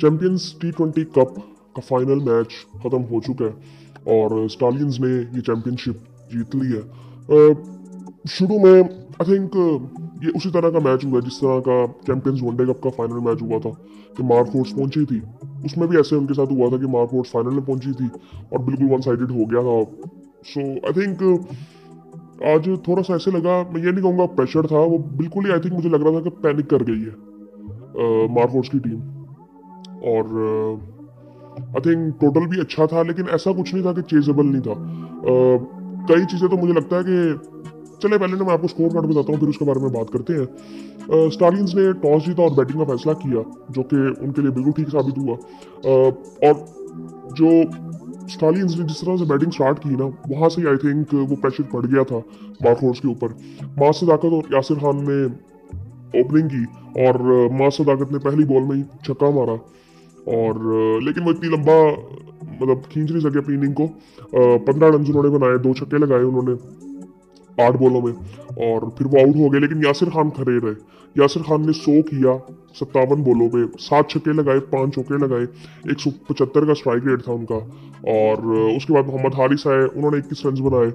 Champions T20 cup का final match ख़त्म हो चुका है और स्टालियंस ने ये चैंपियनशिप जीत ली है। शुरू में आई थिंक ये उसी तरह का मैच हुआ जिस तरह का चैंपियंस वनडे कप का फाइनल मैच हुआ था कि मार्क फोर्स पहुंची थी। उसमें भी ऐसे उनके साथ हुआ था कि मार्क फोर्स फाइनल में पहुंची थी और बिल्कुल वन साइडेड हो गया था। सो आई थिंक आज थोड़ा सा ऐसे लगा, मैं ये नहीं कहूँगा प्रेशर था, वो बिल्कुल ही आई थिंक मुझे लग रहा था कि पैनिक कर गई है मार्क फोर्स की टीम। और आई थिंक टोटल भी अच्छा था, लेकिन ऐसा कुछ नहीं था कि चेजेबल नहीं था। कई चीज़ें तो मुझे लगता है कि चले पहले ना मैं आपको स्कोर कार्ड बताता हूँ, फिर उसके बारे में बात करते हैं। स्टालियंस ने टॉस जीता और बैटिंग का फैसला किया, जो कि उनके लिए बिल्कुल ठीक साबित हुआ। और जो स्टालियंस ने जिस तरह से बैटिंग स्टार्ट की ना, वहाँ से आई थिंक वो प्रेशर पड़ गया था मार्क फोर्स के ऊपर। मास सदाकत और यासिर खान ने ओपनिंग की और मास सदाकत ने पहली बॉल में ही छक्का मारा। और लेकिन वो इतनी लंबा मतलब खींच नहीं सके अपनी इनिंग को। 15 रन उन्होंने बनाए, 2 छक्के लगाए उन्होंने 8 बॉलों में और फिर वो आउट हो गए। लेकिन यासिर खान खड़े रहे। यासिर खान ने 100 किया 57 बॉलों पे, 7 छक्के लगाए, 5 चौके लगाए, 175 का स्ट्राइक रेट था उनका। और उसके बाद मोहम्मद हारिस आए, उन्होंने 21 रन बनाए।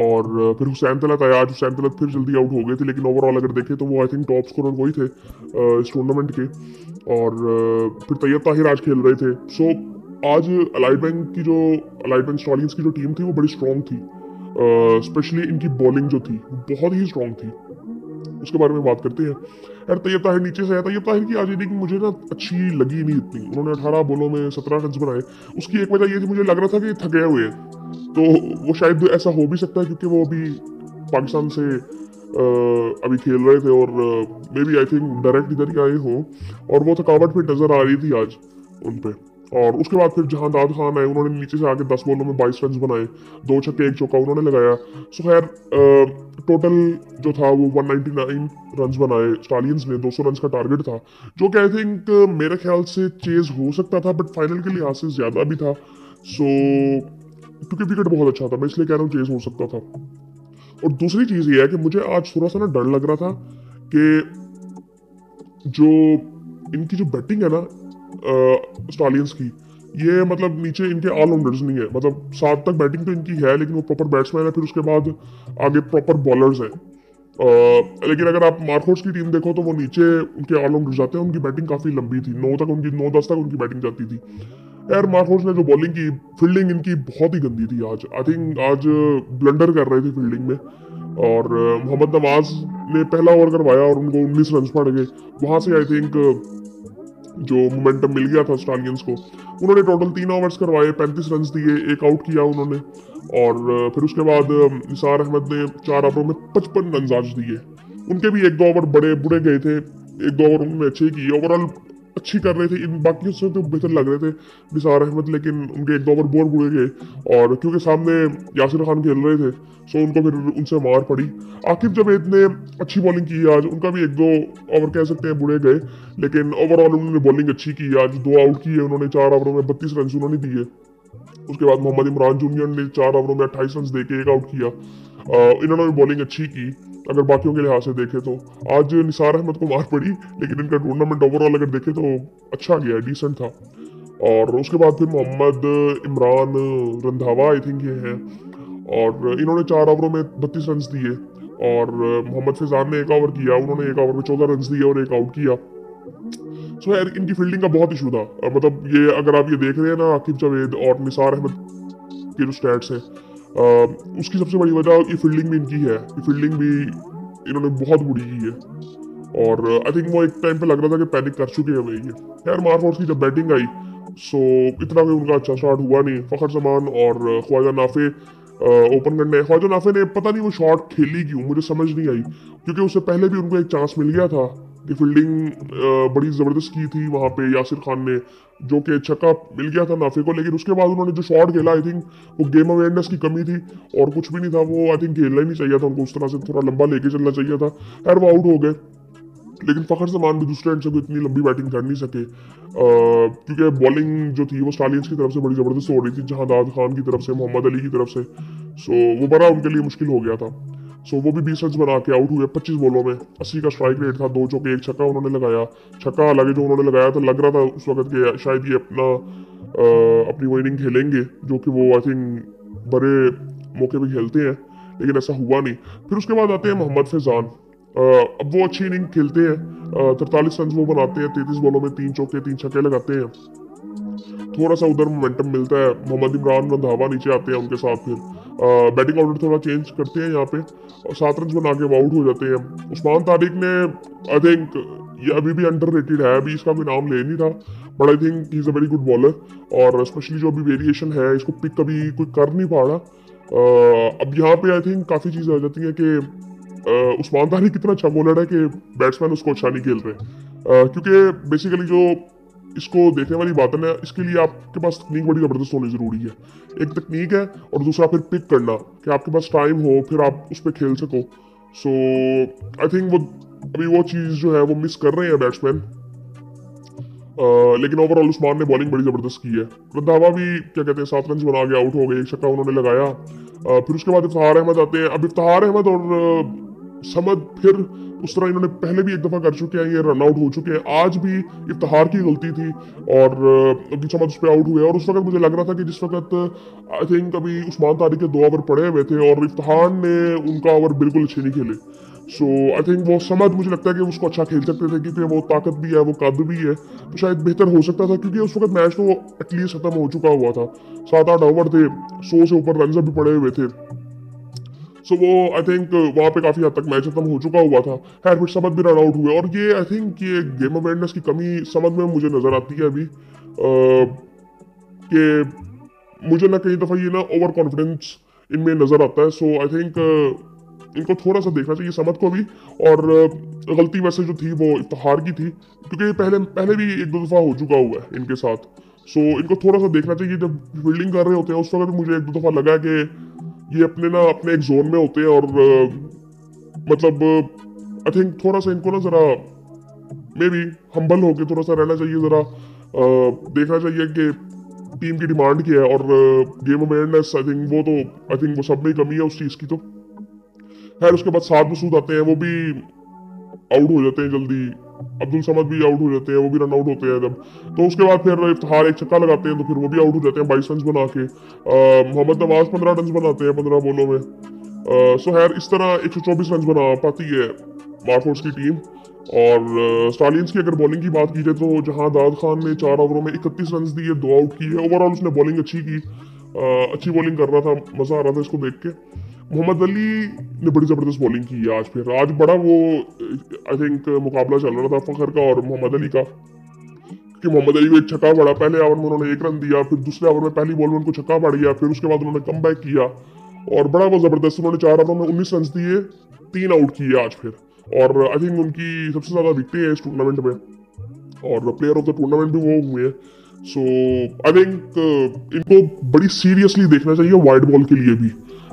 और फिर हुसैन तलत आया। आज हुसैन तलत फिर जल्दी आउट हो गए थे, लेकिन ओवरऑल अगर देखें तो वो आई थिंक टॉप स्कोरर वही थे इस टूर्नामेंट के। और फिर तैयब ताहिर आज खेल रहे थे। सो आज अलाइड बैंक स्टॉलियंस की जो टीम थी वो बड़ी स्ट्रॉन्ग थी। स्पेशली इनकी बॉलिंग जो थी बहुत ही स्ट्रॉन्ग थी। उसके बारे में बात करते हैं। यार तैयब ताहिर नीचे से आया। तैयब ताहिर की आज इनिंग मुझे ना अच्छी लगी नहीं इतनी। उन्होंने 18 बॉलों में 17 रन बनाए। उसकी एक वजह ये थी, मुझे लग रहा था कि थके हुए हैं, तो वो शायद ऐसा हो भी सकता है क्योंकि वो अभी पाकिस्तान से अभी खेल रहे थे और maybe I think direct इधर ही आए हों और वो थकावट फिर नजर आ रही थी आज उन पे। और उसके बाद फिर जहांदाद खान आए, उन्होंने नीचे से आके 10 बॉलों में 22 रन बनाए, 2 छक्के 1 चौका उन्होंने लगाया। सो खैर टोटल जो था वो 199 रन बनाए स्टालियंस ने। 200 रन का टारगेट था जो कि आई थिंक मेरे ख्याल से चेज हो सकता था, बट फाइनल के लिहाज से ज्यादा भी था। सो क्योंकि विकेट बहुत अच्छा था, मैं इसलिए कह रहा हूँ चेज हो सकता था। और दूसरी चीज ये है कि मुझे आज थोड़ा सा ना डर लग रहा था कि जो इनकी जो बैटिंग है ना स्टालियंस की, ये मतलब नीचे इनके ऑलराउंडर्स नहीं है। मतलब 7 तक बैटिंग तो इनकी है, लेकिन वो प्रॉपर बैट्समैन है, फिर उसके बाद आगे प्रॉपर बॉलर्स हैं। लेकिन अगर आप मार्कोट्स की टीम देखो तो वो नीचे उनके ऑलराउंडर्स जाते हैं, उनकी बैटिंग काफी लंबी थी, 9-10 तक उनकी बैटिंग जाती थी। यार मार्कोट्स ने जो बॉलिंग की, फील्डिंग इनकी बहुत ही गंदी थी आज। आई थिंक आज ब्लंडर कर रहे थे फील्डिंग में। और मोहम्मद नवाज ने पहला ओवर करवाया और उनको 19 रन पड़ गए। वहां से आई थिंक जो मोमेंटम मिल गया था स्टालियंस को। उन्होंने टोटल 3 ओवर्स करवाए, 35 रन दिए, 1 आउट किया उन्होंने। और फिर उसके बाद निसार अहमद ने 4 ओवरों में 55 रन आज दिए। उनके भी 1-2 ओवर बड़े बुरे गए थे, 1-2 ओवर उन्होंने अच्छे किए। ओवरऑल अच्छी कर रहे थे, इन बाकी से तो बेहतर लग रहे थे निसार अहमद, लेकिन उनके 1-2 ओवर बहुत बुरे गए। और क्योंकि सामने यासिर खान खेल रहे थे, सो उनको फिर उनसे मार पड़ी। आकिब जवेद ने अच्छी बॉलिंग की आज, उनका भी 1-2 ओवर कह सकते हैं बुरे गए, लेकिन ओवरऑल उन्होंने बॉलिंग अच्छी की। आज 2 आउट किए उन्होंने, 4 ओवरों में 32 रन उन्होंने दिए। उसके बाद मोहम्मद इमरान जूनियर ने 4 ओवरों में 28 रन देके 1 आउट किया। इन्होंने भी बॉलिंग अच्छी की अगर बाकियों के लिहाज से देखें तो। आज निसार अहमद को मार पड़ी, लेकिन इनका टूर्नामेंट ओवरऑल अगर देखें तो अच्छा गया, डिसेंट था। और उसके बाद फिर मोहम्मद इमरान रंधावा आई थिंक ये हैं, और इन्होंने 4 ओवरों में 32 रन दिए। और मोहम्मद फैजान ने 1 ओवर किया, उन्होंने 1 ओवर में 14 रन दिए और 1 आउट किया। सो यार इनकी फील्डिंग का बहुत इशू था। मतलब ये अगर आप ये देख रहे हैं ना, आकिब जावेद और निसार अहमद के जो स्टैट्स हैं, उसकी सबसे बड़ी वजह ये फील्डिंग भी इनकी है। ये फील्डिंग भी इन्होंने बहुत बुरी की है। और आई थिंक वो एक टाइम पे लग रहा था कि पैनिक कर चुके हैं ये। यार मार्कोट्स की जब बैटिंग आई, सो इतना कोई उनका अच्छा स्टार्ट हुआ नहीं। फखर जमान और ख्वाजा नाफे ओपन करने। ख्वाजा नाफे ने पता नहीं वो शॉट खेली क्यों, मुझे समझ नहीं आई, क्योंकि उससे पहले भी उनको एक चांस मिल गया था कि फील्डिंग बड़ी ज़बरदस्त की थी वहाँ पे यासिर खान ने, जो कि छक्का मिल गया था नाफे को। लेकिन उसके बाद उन्होंने जो शॉट खेला, आई थिंक वो गेम अवेयरनेस की कमी थी और कुछ भी नहीं था। वो आई थिंक खेलना ही नहीं चाहिए था उनको, उस तरह से थोड़ा लंबा लेके चलना चाहिए था। यार वो आउट हो गए। लेकिन फखर जमान भी दूसरे एंड से कोई इतनी लंबी बैटिंग कर नहीं सके, क्योंकि बॉलिंग जो थी वो स्टालियंस की तरफ से बड़ी ज़बरदस्त हो रही थी, जहांदाद खान की तरफ से, मोहम्मद अली की तरफ से। सो वो बड़ा उनके लिए मुश्किल हो गया था। सो वो भी 20 रन बना के आउट हुए 25 बॉलों में। 80 का स्ट्राइक रेट था, 2 चौके 1 छक्का उन्होंने लगाया। छक्का हालांकि जो उन्होंने लगाया था लग रहा था उस वक्त कि शायद ये अपनी वो इनिंग खेलेंगे, जो कि वो आई थिंक बड़े मौके पे खेलते हैं, लेकिन ऐसा हुआ नहीं। फिर उसके बाद आते हैं मोहम्मद फैजान। अब वो अच्छी इनिंग खेलते हैं, 43 रन वो बनाते हैं, 33 बॉलों में 3 चौके 3 छक्के लगाते हैं। थोड़ा सा उधर मोमेंटम मिलता है, मोहम्मद इमरान रंधावा नीचे आते हैं उनके साथ। फिर बैटिंग ऑर्डर थोड़ा चेंज करते हैं यहाँ पे, और 7 रन बना के वो आउट हो जाते हैं। उस्मान तारिक ने आई थिंक ये अभी भी अंडररेटेड है, अभी इसका कोई नाम ले नहीं रहा, but I think he is a very good bowler. और स्पेशली जो अभी वेरिएशन है, इसको पिक कभी कोई कर नहीं पा रहा। अब यहाँ पे आई थिंक काफ़ी चीज़ें आ जाती हैं कि उस्मान तारिक कितना अच्छा बॉलर है कि बैट्समैन उसको अच्छा नहीं खेल रहे, क्योंकि बेसिकली जो इसको देखने वाली बात है ना, इसके लिए आपके पास तकनीक बड़ी ज़बरदस्त होनी ज़रूरी है। एक तकनीक है और दूसरा फिर पिक करना, कि आपके पास टाइम हो फिर आप उस पर खेल सको। सो आई थिंक वो अभी वो चीज़ जो है वो मिस कर रहे हैं बैट्समैन। लेकिन ओवरऑल उस्मान ने बॉलिंग बड़ी ज़बरदस्त की है। रंधावा भी क्या कहते हैं 7 रन बना के आउट हो गए, 1 छक्का उन्होंने लगाया। फिर उसके बाद इफ्तिखार अहमद आते हैं। अब इफ्तिखार अहमद और समद फिर उस तरह इन्होंने पहले भी एक दफ़ा कर चुके हैं, ये रन आउट हो चुके हैं। आज भी इफ्तिखार की गलती थी और अभी समद उस पर आउट हुए, और उस वक्त मुझे लग रहा था कि जिस वक्त आई थिंक अभी उस्मान तारिक के 2 ओवर पड़े हुए थे और इफ्तिखार ने उनका ओवर बिल्कुल अच्छे नहीं खेले। सो आई थिंक वो समद मुझे लगता है कि उसको अच्छा खेल सकते थे, क्योंकि वो ताकत भी है, वो कद भी है, तो शायद बेहतर हो सकता था, क्योंकि उस वक्त मैच तो एटलीस्ट खत्म हो चुका हुआ था। 7-8 ओवर थे, 100 से ऊपर रन भी पड़े हुए थे। सो वो आई थिंक वहाँ पे काफ़ी हद तक मैच खत्म हो चुका हुआ था। खैर फिर समद भी रन आउट हुए, और ये आई थिंक ये गेम अवेयरनेस की कमी समद में मुझे नज़र आती है अभी, कि मुझे ना कई दफ़ा ये ना ओवर कॉन्फिडेंस इनमें नज़र आता है। सो आई थिंक इनको थोड़ा सा देखना चाहिए समद को भी। और गलती वैसे जो थी वो इफ्तिखार की थी, क्योंकि पहले भी 1-2 दफ़ा हो चुका हुआ है इनके साथ। सो इनको थोड़ा सा देखना चाहिए, जब फील्डिंग कर रहे होते हैं उस वक्त मुझे 1-2 दफ़ा लगा कि ये अपने एक जोन में होते हैं, और मतलब आई थिंक थोड़ा सा इनको ना ज़रा मे बी हम्बल होके थोड़ा सा रहना चाहिए, ज़रा देखना चाहिए कि टीम की डिमांड क्या है। और गेम अवेयरनेस आई थिंक वो सब में कमी है उस चीज़ की। तो खैर उसके बाद साद मसूद आते हैं, वो भी आउट हो जाते हैं जल्दी। अब्दुल समद भी आउट हो जाते हैं, वो भी रन आउट होते हैं जब। तो उसके बाद फिर इफ्तिखार 1 छक्का लगाते हैं, तो फिर वो भी आउट हो जाते हैं 22 रन बना के। मोहम्मद नवाज 15 रन बनाते हैं 15 बॉलों में। सो खैर इस तरह 124 रन बना पाती है मारफोर्स की टीम। और स्टालियंस की अगर बॉलिंग की बात की जाए, तो जहां दाद खान ने 4 ओवरों में 31 रन दिए, 2 आउट किए। ओवरऑल उसने बॉलिंग अच्छी की, अच्छी बॉलिंग कर रहा था, मजा आ रहा था इसको देख के। मोहम्मद अली ने बड़ी ज़बरदस्त बॉलिंग की है आज बड़ा वो आई थिंक मुकाबला चल रहा था फखर का और मोहम्मद अली का, कि मोहम्मद अली को 1 छक्का पड़ा, पहले ओवर में उन्होंने 1 रन दिया, फिर दूसरे ओवर में पहली बॉल में उनको छक्का पड़ गया, फिर उसके बाद उन्होंने कम बैक किया और बड़ा वो ज़बरदस्त उन्होंने 4 ओवर में 19 रन दिए, 3 आउट किए आज फिर। और आई थिंक उनकी सबसे ज़्यादा विकेटें हैं इस टूर्नामेंट में, और प्लेयर ऑफ द टूर्नामेंट भी वो हुए हैं। सो आई थिंक इनको बड़ी सीरियसली देखना चाहिए वाइड बॉल के लिए भी।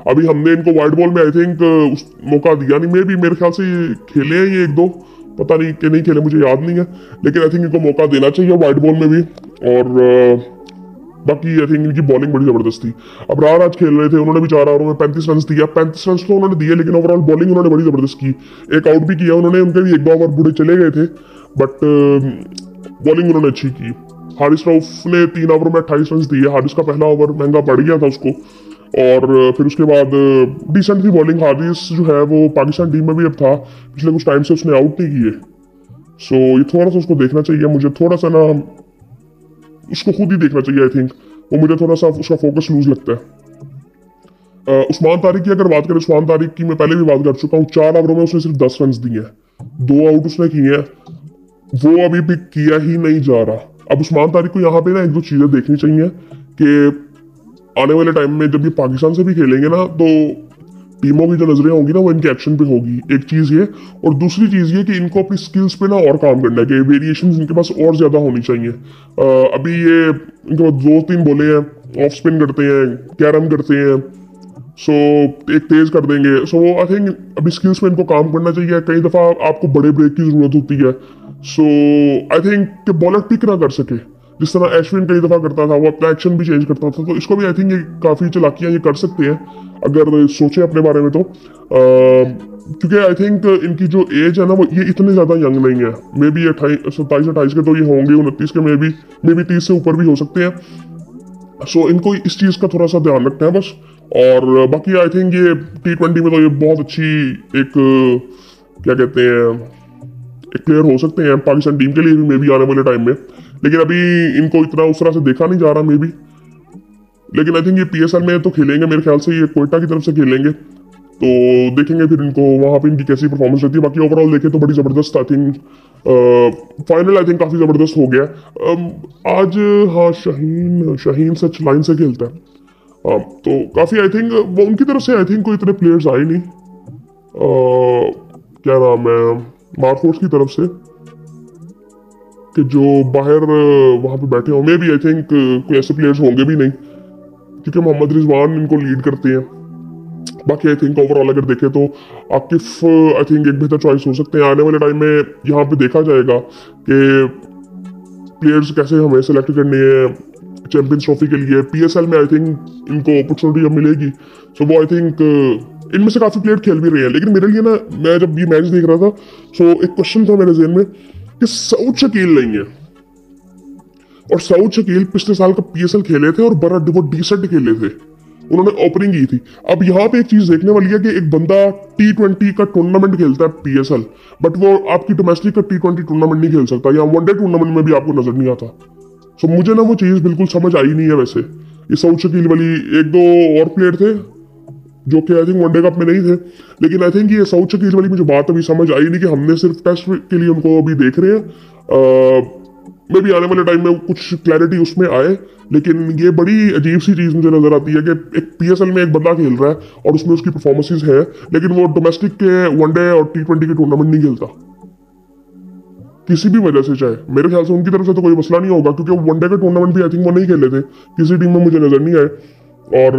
अभी हमने इनको वाइड बॉल में आई थिंक उस मौका दिया नहीं, मेरे ख्याल से खेले हैं ये 1-2, पता नहीं कि नहीं खेले मुझे याद नहीं है, लेकिन आई थिंक इनको मौका देना चाहिए वाइड बॉल में भी। और बाकी आई थिंक इनकी बॉलिंग बड़ी जबरदस्त थी। अब आज खेल रहे थे, उन्होंने भी 4 ओवरों में 35 रन दिया, 35 रन तो उन्होंने दिए, लेकिन ओवरऑल बॉलिंग उन्होंने बड़ी जबरदस्त की। 1 आउट भी किया उन्होंने, उनके भी 1-2 ओवर बुढ़े चले गए थे, बट बॉलिंग उन्होंने अच्छी की। हारिस रऊफ ने 3 ओवरों में 28 रन दिए। हारिस का पहला ओवर महंगा पड़ गया था उसको, और फिर उसके बाद डिसेंट थी बॉलिंग। हारिस जो है वो पाकिस्तान टीम में भी अब था, पिछले कुछ टाइम से उसने आउट नहीं किए। सो ये थोड़ा सा उसको देखना चाहिए, मुझे थोड़ा सा ना उसको खुद ही देखना चाहिए। आई थिंक वो मुझे थोड़ा सा उसका फोकस लूज लगता है। उस्मान तारिक की अगर बात करें, उस्मान तारिक की मैं पहले भी बात कर चुका हूँ। 4 ओवरों में उसने सिर्फ 10 रन दिए हैं, 2 आउट उसने किए हैं, वो अभी भी किया ही नहीं जा रहा। अब उस्मान तारिक को यहाँ पे ना 1-2 चीजें देखनी चाहिए कि आने वाले टाइम में जब ये पाकिस्तान से भी खेलेंगे ना, तो टीमों की जो नजरें होंगी ना वो इनके एक्शन पे होगी। एक चीज ये, और दूसरी चीज ये कि इनको अपनी स्किल्स पे ना और काम करना है, कि वेरिएशंस इनके पास और ज्यादा होनी चाहिए। अभी ये इनके पास 2-3 बोले हैं, ऑफ स्पिन करते हैं, कैरम करते हैं, सो एक तेज कर देंगे। सो आई थिंक अभी स्किल्स पे इनको काम करना चाहिए। कई दफा आपको बड़े ब्रेक की जरूरत होती है, सो आई थिंक कि बॉलर पिक ना कर सके, जिस तरह अश्विन कई दफा करता था, वो अपना एक्शन भी चेंज करता था, तो इसको भी आई थिंक ये काफी चालाकियां ये कर सकते हैं अगर सोचे अपने बारे में तो। क्योंकि आई थिंक इनकी जो एज है ना, वो ये इतने ज्यादा यंग नहीं है। मे बी 27-28 के तो ये होंगे, 29 के मे बी 30 से ऊपर भी हो सकते हैं। सो इनको इस चीज का थोड़ा सा ध्यान रखना है बस। और बाकी आई थिंक ये T20 में तो ये बहुत अच्छी एक क्या कहते हैं, एक प्लेयर हो सकते हैं पाकिस्तान टीम के लिए भी मे बी आने वाले टाइम में। लेकिन अभी इनको इतना उस तरह से देखा नहीं जा रहा मे बी। लेकिन आई थिंक ये PSL में तो खेलेंगे मेरे ख्याल से, ये कोयटा की तरफ से खेलेंगे, तो देखेंगे फिर इनको वहां पे इनकी कैसी परफॉर्मेंस रहती है। बाकी ओवरऑल देखें तो बड़ी जबरदस्त I think final I think काफी जबरदस्त हो गया। आज हाँ शाहीन सच लाइन से खेलता है, तो काफी आई थिंक वो उनकी तरफ से आई थिंक कोई इतने प्लेयर्स आए नहीं। क्या नाम है, मारफोर्स की तरफ से, कि जो बाहर वहां पे बैठे हों। मे बी आई थिंक कोई ऐसे प्लेयर्स होंगे भी नहीं, क्योंकि मोहम्मद रिजवान इनको लीड करते हैं। बाकी आई थिंक ओवरऑल अगर देखें तो आकिफ आई थिंक एक बेहतर चॉइस हो सकते हैं। आने वाले टाइम में यहाँ पे देखा जाएगा कि प्लेयर्स कैसे हमें सेलेक्ट करने हैं चैंपियंस ट्रॉफी के लिए। PSL में आई थिंक इनको अपॉर्चुनिटी अब मिलेगी, सो वो आई थिंक इनमें से काफी प्लेयर खेल भी रहे हैं। लेकिन मेरे लिए ना, मैं जब ये मैच देख रहा था, सो एक क्वेश्चन था मेरे जहन में कि सऊद शकील नहीं है, और सऊद शकील पिछले साल का PSL खेले थे और बड़ा वो डिसेंट खेले थे, उन्होंने ओपनिंग की थी। अब यहाँ पे एक चीज देखने वाली है कि एक बंदा T20 का टूर्नामेंट खेलता है PSL, बट वो आपकी डोमेस्टिक का T20 टूर्नामेंट नहीं खेल सकता, या वनडे टूर्नामेंट में भी आपको नजर नहीं आता। सो मुझे ना वो चीज बिल्कुल समझ आई नहीं है। वैसे ये सऊद शकील वाली, एक दो और प्लेयर थे जो कि आई थिंक वनडे कप में नहीं थे, लेकिन आई थिंक ये सऊद शकील वाली मुझे बात अभी समझ आई नहीं कि हमने सिर्फ टेस्ट के लिए उनको अभी देख रहे हैं। मे भी आने वाले टाइम में कुछ क्लैरिटी उसमें आए। लेकिन ये बड़ी अजीब सी चीज मुझे नजर आती है कि एक PSL में एक बंदा खेल रहा है और उसमें उसकी परफॉर्मेंसेज है, लेकिन वो डोमेस्टिक के वनडे और T20 के टूर्नामेंट नहीं खेलता किसी भी वजह से। चाहे मेरे ख्याल से उनकी तरफ से तो कोई मसला नहीं होगा, क्योंकि वनडे के टूर्नामेंट भी आई थिंक वो नहीं खेले थे, किसी टीम में मुझे नजर नहीं आए। और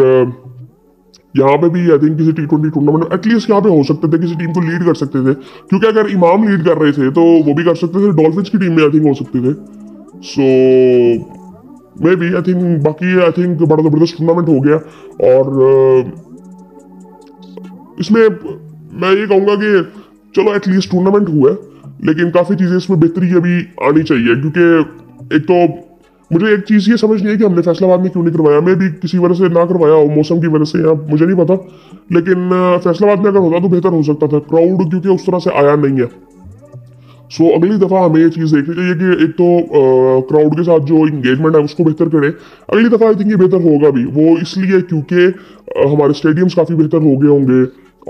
यहाँ पे भी आई थिंक किसी T20 टूर्नामेंट एटलीस्ट यहाँ पे हो सकते थे, किसी टीम को लीड कर सकते थे, क्योंकि अगर इमाम लीड कर रहे थे तो वो भी कर सकते थे, डॉल्फिन्स की टीम में आई थिंक हो सकते थे। सो मे बी आई थिंक, बाकी आई थिंक बड़ा जबरदस्त टूर्नामेंट हो गया। और इसमें मैं ये कहूंगा कि चलो एटलीस्ट टूर्नामेंट हुआ, लेकिन काफी चीजें इसमें बेहतरी अभी आनी चाहिए। क्योंकि एक तो मुझे एक चीज ये समझ नहीं है कि हमने फैसलाबाद में क्यों नहीं करवाया। मैं भी किसी वजह से ना करवाया हो, मौसम की वजह से, या मुझे नहीं पता, लेकिन फैसलाबाद में अगर होता तो बेहतर हो सकता था। क्राउड क्योंकि उस तरह से आया नहीं है। सो अगली दफा हमें ये चीज देखनी चाहिए कि एक तो क्राउड के साथ जो इंगेजमेंट है उसको बेहतर करें। अगली दफा आई थिंक ये बेहतर होगा भी, वो इसलिए क्योंकि हमारे स्टेडियम्स काफी बेहतर हो गए होंगे।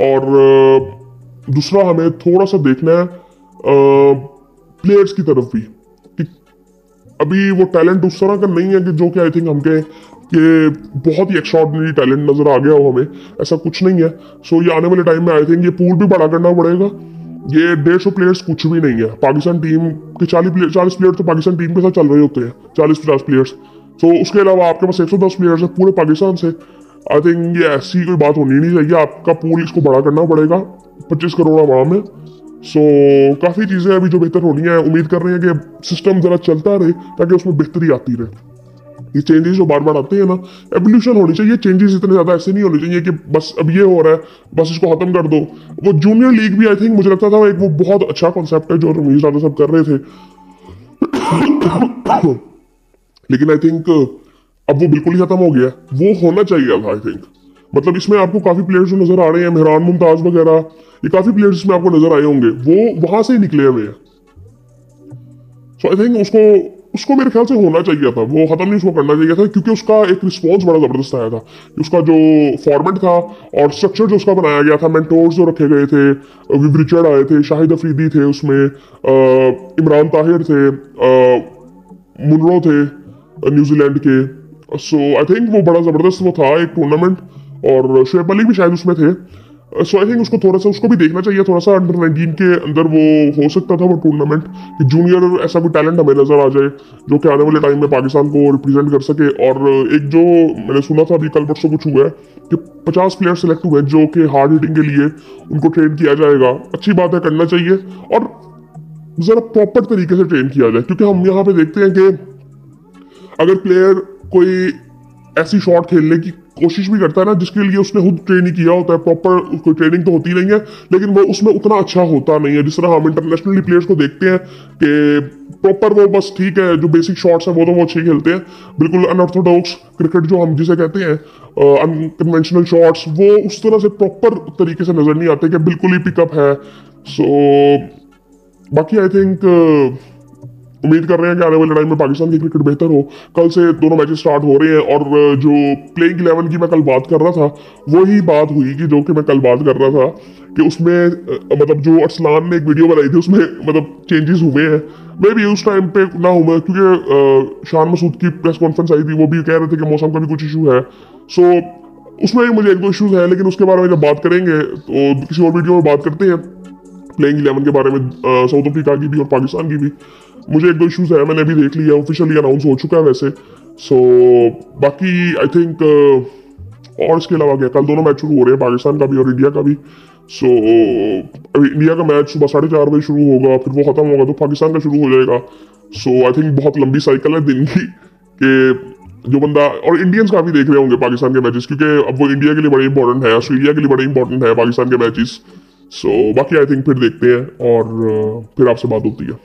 और दूसरा हमें थोड़ा सा देखना है प्लेयर्स की तरफ भी, कि अभी वो टैलेंट उस तरह का नहीं है कि जो कि आई थिंक हमके कि बहुत ही एक्स्ट्राऑर्डिनरी टैलेंट नजर आ गया हो हमें, ऐसा कुछ नहीं है। सो ये आने वाले टाइम में आई थिंक ये पूल भी बड़ा करना पड़ेगा। ये 150 प्लेयर्स कुछ भी नहीं है। पाकिस्तान टीम के 40 प्लेयर तो पाकिस्तान टीम के साथ चल रहे होते हैं, 40-50 प्लेयर्स। सो उसके अलावा आपके पास 110 प्लेयर्स है पूरे पाकिस्तान से। आई थिंक ये ऐसी कोई बात होनी नहीं चाहिए, आपका पूल इसको बड़ा करना पड़ेगा 25 करोड़ आवाम में। सो काफ़ी चीज़ें अभी जो बेहतर होनी है, उम्मीद कर रहे हैं कि सिस्टम ज़रा चलता रहे ताकि उसमें बेहतरी आती रहे। ये चेंजेस जो बार बार आते हैं ना, एवोल्यूशन होनी चाहिए। चेंजेस इतने ज़्यादा ऐसे नहीं होने चाहिए कि बस अब ये हो रहा है बस इसको खत्म कर दो। वो जूनियर लीग भी आई थिंक मुझे लगता था एक वो बहुत अच्छा कॉन्सेप्ट है जो रमीज राजा सब कर रहे थे। लेकिन आई थिंक अब वो बिल्कुल ही खत्म हो गया। वो होना चाहिए था आई थिंक। मतलब इसमें आपको काफ़ी प्लेयर्स जो नज़र आ रहे हैं, मेहरान मुमताज़ वगैरह, ये काफ़ी प्लेयर्स इसमें आपको नजर आए होंगे, वो वहां से ही निकले हुए हैं। सो आई थिंक उसको मेरे ख्याल से होना चाहिए था, वो खत्म नहीं उसको करना चाहिए था, क्योंकि उसका एक रिस्पॉन्स बड़ा जबरदस्त आया था। उसका जो फॉर्मेट था और स्ट्रक्चर जो उसका बनाया गया था, मेंटोर्स जो रखे गए थे, विव रिचर्ड आए थे, शाहिद अफरीदी थे उसमें, इमरान ताहिर थे, मुनरो थे न्यूजीलैंड के। सो आई थिंक वो बड़ा जबरदस्त वो था एक टूर्नामेंट, और शुएब मलिक भी शायद उसमें थे। सो आई थिंक उसको थोड़ा सा उसको भी देखना चाहिए, थोड़ा सा अंडर 19 के अंदर वो हो सकता था वो टूर्नामेंट, कि जूनियर ऐसा कोई टैलेंट हमें नजर आ जाए जो कि आने वाले टाइम में पाकिस्तान को रिप्रेजेंट कर सके। और एक जो मैंने सुना था अभी कल परसों कुछ हुआ है कि 50 प्लेयर सेलेक्ट हुए जो कि हार्ड हिटिंग के लिए उनको ट्रेन किया जाएगा। अच्छी बात है, करना चाहिए, और जरा प्रॉपर तरीके से ट्रेन किया जाए। क्योंकि हम यहाँ पे देखते हैं कि अगर प्लेयर कोई ऐसी शॉट खेलने की कोशिश भी करता है ना जिसके लिए उसने खुद ट्रेन नहीं किया होता है, प्रॉपर कोई ट्रेनिंग तो होती नहीं है, लेकिन वो उसमें उतना अच्छा होता नहीं है। जिस तरह हम इंटरनेशनली प्लेयर्स को देखते हैं कि प्रॉपर वो बस ठीक है, जो बेसिक शॉट्स हैं वो तो वो अच्छे खेलते हैं, बिल्कुल अनऑर्थोडॉक्स क्रिकेट जो हम जिसे कहते हैं, अनकन्वेंशनल शॉट्स, वो उस तरह से प्रॉपर तरीके से नजर नहीं आते कि बिल्कुल ही पिकअप है। सो बाकी आई थिंक उम्मीद कर रहे हैं कि आने वाली लड़ाई में पाकिस्तान की क्रिकेट बेहतर हो। कल से दोनों मैचेस स्टार्ट हो रहे हैं और जो प्लेइंग 11 की मैं कल बात कर रहा था वही बात हुई कि जो कि मैं कल बात कर रहा था कि उसमें मतलब जो अरसलान ने एक वीडियो बनाई थी उसमें मतलब चेंजेस हुए हैं। मैं भी उस टाइम पे ना हूँ मैं, क्योंकि शान मसूद की प्रेस कॉन्फ्रेंस आई थी, वो भी कह रहे थे कि मौसम का भी कुछ इशू है। सो उसमें भी मुझे एक दो इशूज है, लेकिन उसके बारे में जब बात करेंगे तो किसी और वीडियो में बात करते हैं प्लेइंग 11 के बारे में, साउथ अफ्रीका की भी और पाकिस्तान की भी। मुझे एक दो इश्यूज है, मैंने अभी देख लिया, ऑफिशियली अनाउंस हो चुका है वैसे। सो बाकी आई थिंक और इसके अलावा क्या, कल दोनों मैच शुरू हो रहे हैं, पाकिस्तान का भी और इंडिया का भी। सो इंडिया का मैच सुबह 4:30 शुरू होगा, फिर वो खत्म होगा तो पाकिस्तान का शुरू हो जाएगा। सो आई थिंक बहुत लंबी साइकिल है दिन की कि जो बंदा, और इंडियंस काफी देख रहे होंगे पाकिस्तान के मैचेस, क्योंकि अब वो इंडिया के लिए बड़े इंपॉर्टेंट है, ऑस्ट्रेलिया के लिए बड़े इंपॉर्टेंट है पाकिस्तान के मैचेस। सो बाकी आई थिंक फिर देखते हैं और फिर आपसे बात होती है।